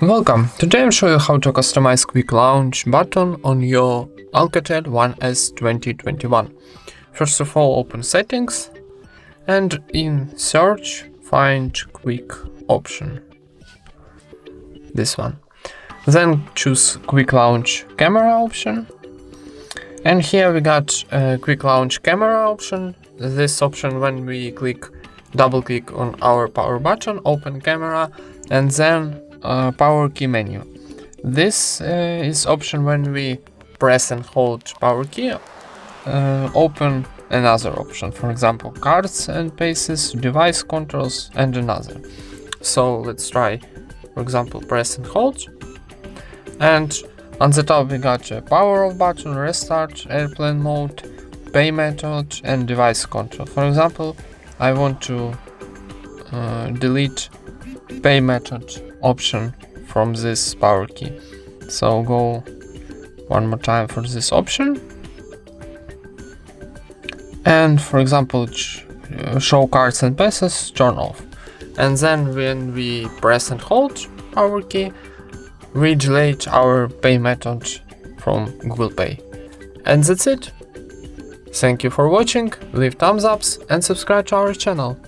Welcome! Today I'll show you how to customize Quick Launch button on your Alcatel One S 2021. First of all, open Settings and in Search find Quick option. This one. Then choose Quick Launch Camera option. And here we got Quick Launch Camera option. This option when we double click on our power button, open camera, and then power key menu. This is option when we press and hold power key, open another option, for example cards and paces, device controls, and another. So let's try, for example, press and hold, and on the top we got a power off button, restart, airplane mode, pay method, and device control. For example, I want to delete pay method option from this power key, so go one more time for this option, and for example show cards and passes, turn off. And then when we press and hold power key, we delete our pay method from Google Pay. And that's it. Thank you for watching, leave thumbs ups and subscribe to our channel.